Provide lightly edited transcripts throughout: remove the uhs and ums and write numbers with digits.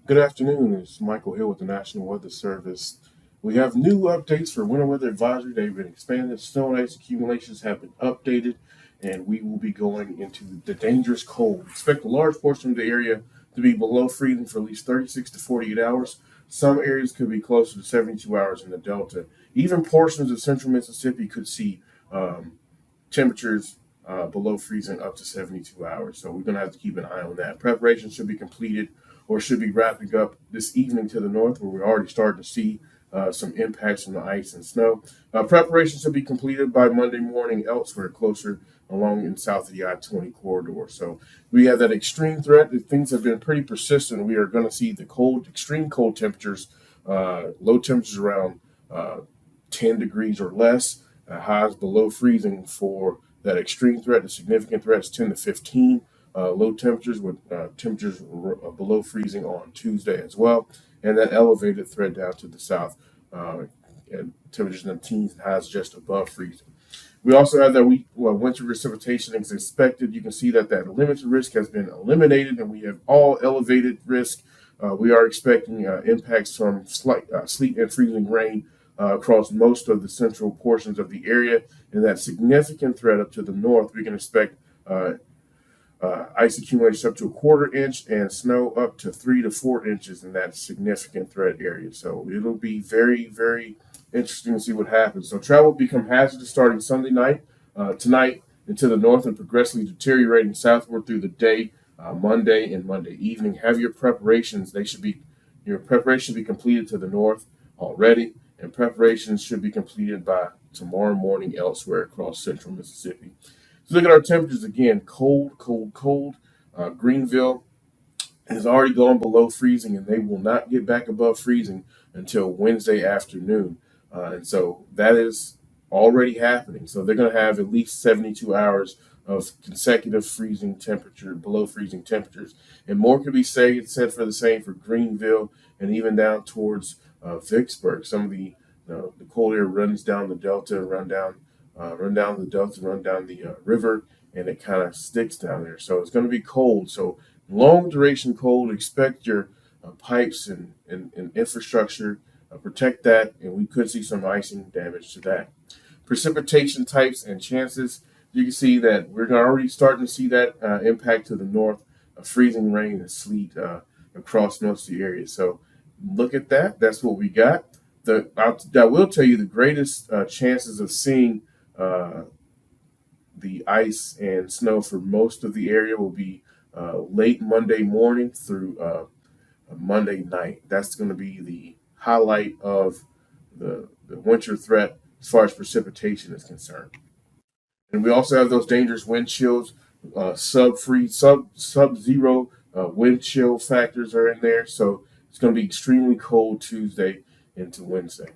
Good afternoon. It's Michael Hill with the National Weather Service. We have new updates for winter weather advisory. They've been expanded. Snow and ice accumulations have been updated, and we will be going into the dangerous cold. Expect a large portion of the area to be below freezing for at least 36 to 48 hours. Some areas could be closer to 72 hours in the Delta. Even portions of central Mississippi could see um, temperatures below freezing up to 72 hours. So we're going to have to keep an eye on that. Preparation should be completed or should be wrapping up this evening to the north, where we're already starting to see some impacts from the ice and snow. Preparation should be completed by Monday morning elsewhere, closer along in south of the I-20 corridor. So we have that extreme threat. Things have been pretty persistent. We are going to see the cold, extreme cold temperatures, low temperatures around 10 degrees or less, highs below freezing for that extreme threat. The significant threats 10 to 15. Low temperatures with temperatures below freezing on Tuesday as well, and that elevated threat down to the south, and temperatures in the teens and highs just above freezing. We also have that winter precipitation is expected. You can see that limited risk has been eliminated, and we have all elevated risk. We are expecting impacts from slight sleet and freezing rain across most of the central portions of the area, and that significant threat up to the north. We can expect ice accumulation up to a quarter inch and snow up to 3 to 4 inches in that significant threat area. So it'll be very, very interesting to see what happens. So travel will become hazardous starting Sunday night, tonight into the north and progressively deteriorating southward through the day, Monday and Monday evening. Have your preparations. Your preparation should be completed to the north already, and preparations should be completed by tomorrow morning elsewhere across central Mississippi. So look at our temperatures again. Cold, cold, cold. Greenville has already gone below freezing, and they will not get back above freezing until Wednesday afternoon. And so that is already happening. So they're going to have at least 72 hours of consecutive freezing temperature, below freezing temperatures. And more could be said for the same for Greenville and even down towards Vicksburg. Some of the cold air runs down the Delta, run down the Delta, run down the river, and it kind of sticks down there. So it's going to be cold. So long duration cold. Expect your pipes and infrastructure. Protect that, and we could see some icing damage to that. Precipitation types and chances. You can see that we're already starting to see that impact to the north, freezing rain and sleet across most of the area. So look at that. That's what we got. I will tell you the greatest chances of seeing uh, the ice and snow for most of the area will be late Monday morning through Monday night. That's going to be the highlight of the winter threat as far as precipitation is concerned. And we also have those dangerous wind chills, sub zero wind chill factors are in there. So it's going to be extremely cold Tuesday into Wednesday.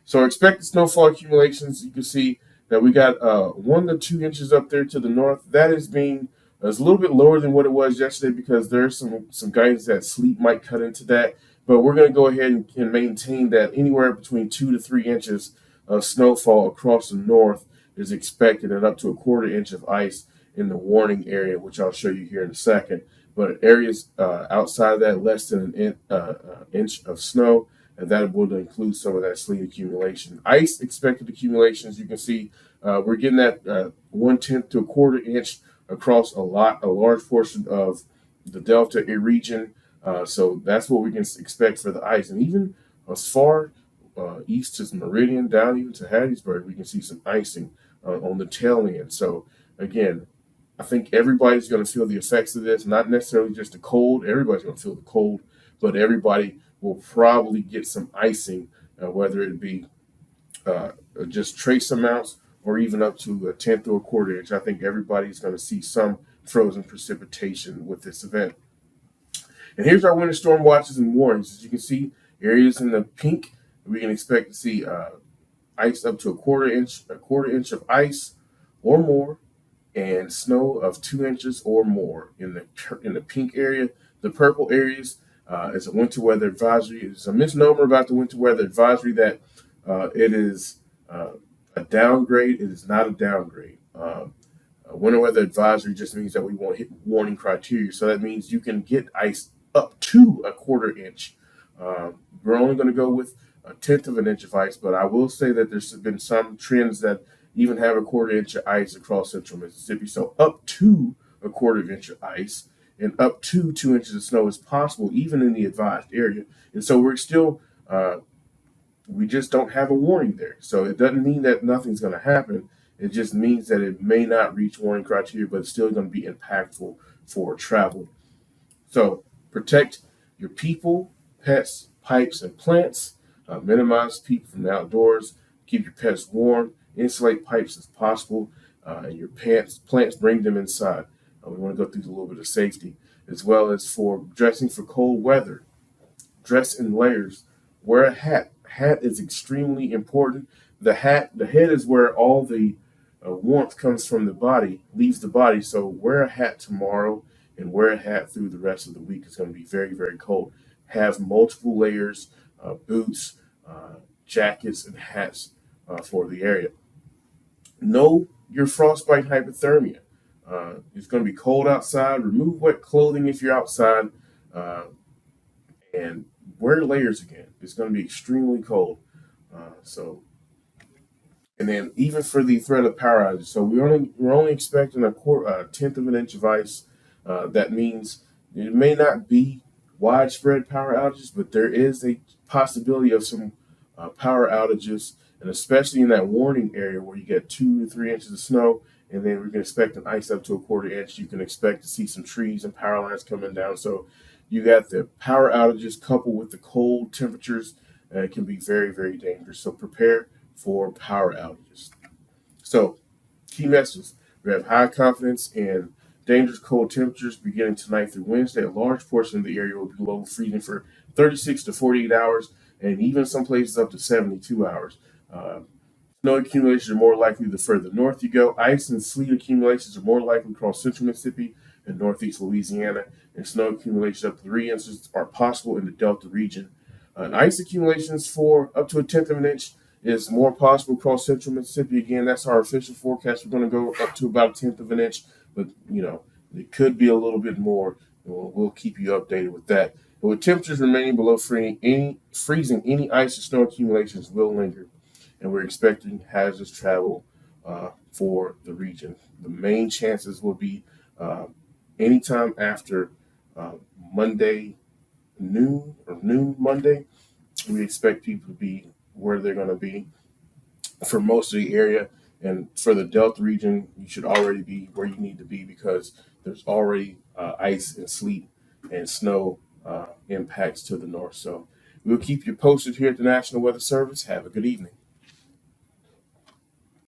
So expected snowfall accumulations, you can see that we got 1 to 2 inches up there to the north. That is being it's a little bit lower than what it was yesterday because there's some guidance that sleet might cut into that. But we're going to go ahead and maintain that anywhere between 2 to 3 inches of snowfall across the north is expected, and up to a quarter inch of ice in the warning area, which I'll show you here in a second. But areas outside of that, less than an inch of snow, and that will include some of that sleet accumulation. Ice expected accumulations, you can see we're getting that 1/10 to a quarter inch across a large portion of the Delta region. So that's what we can expect for the ice. And even as far east as Meridian, down even to Hattiesburg, we can see some icing on the tail end. So again, I think everybody's going to feel the effects of this, not necessarily just the cold. Everybody's going to feel the cold, but everybody will probably get some icing, whether it be uh, just trace amounts or even up to a tenth or a quarter inch. I think everybody's going to see some frozen precipitation with this event. And here's our winter storm watches and warnings. As you can see, areas in the pink, we can expect to see ice up to a quarter inch of ice or more, and snow of 2 inches or more in the pink area. The purple areas is a winter weather advisory. It's a misnomer about the winter weather advisory that it is a downgrade. It is not a downgrade. A winter weather advisory just means that we won't hit warning criteria. So that means you can get ice up to a quarter inch. We're only going to go with a tenth of an inch of ice, but I will say that there's been some trends that even have a quarter inch of ice across central Mississippi. So up to a quarter of inch of ice and up to 2 inches of snow is possible, even in the advised area. And so we're still, we just don't have a warning there. So it doesn't mean that nothing's going to happen. It just means that it may not reach warning criteria, but it's still going to be impactful for travel. So protect your people, pets, pipes, and plants. Minimize people from the outdoors. Keep your pets warm. Insulate pipes as possible. And your plants, bring them inside. We want to go through a little bit of safety, as well as for dressing for cold weather. Dress in layers. Wear a hat. Hat is extremely important. The head is where all the warmth comes from the body, leaves the body. So wear a hat tomorrow and wear a hat through the rest of the week. It's going to be very, very cold. Have multiple layers, boots, jackets, and hats for the area. Know your frostbite hypothermia. It's going to be cold outside. Remove wet clothing if you're outside. Uh, and wear layers again. It's going to be extremely cold. So, and then even for the threat of power outages, so we're only expecting a tenth of an inch of ice. That means it may not be widespread power outages, but there is a possibility of some power outages, and especially in that warning area where you get 2 to 3 inches of snow, and then we can expect an ice up to a quarter inch. You can expect to see some trees and power lines coming down. So you got the power outages coupled with the cold temperatures. It can be very, very dangerous. So prepare for power outages. So, key messages. We have high confidence in dangerous cold temperatures beginning tonight through Wednesday. A large portion of the area will be below freezing for 36 to 48 hours, and even some places up to 72 hours. Uh, Snow accumulations are more likely the further north you go. Ice and sleet accumulations are more likely across central Mississippi and northeast Louisiana, and snow accumulations up to 3 inches are possible in the Delta region. And ice accumulations for up to a tenth of an inch is more possible across central Mississippi. Again, that's our official forecast. We're going to go up to about a tenth of an inch, but it could be a little bit more. We'll keep you updated with that. But with temperatures remaining below freezing, any ice or snow accumulations will linger, and we're expecting hazardous travel for the region. The main chances will be anytime after Monday noon Monday. We expect people to be where they're going to be for most of the area. And for the Delta region, you should already be where you need to be because there's already ice and sleet and snow impacts to the north. So we'll keep you posted here at the National Weather Service. Have a good evening.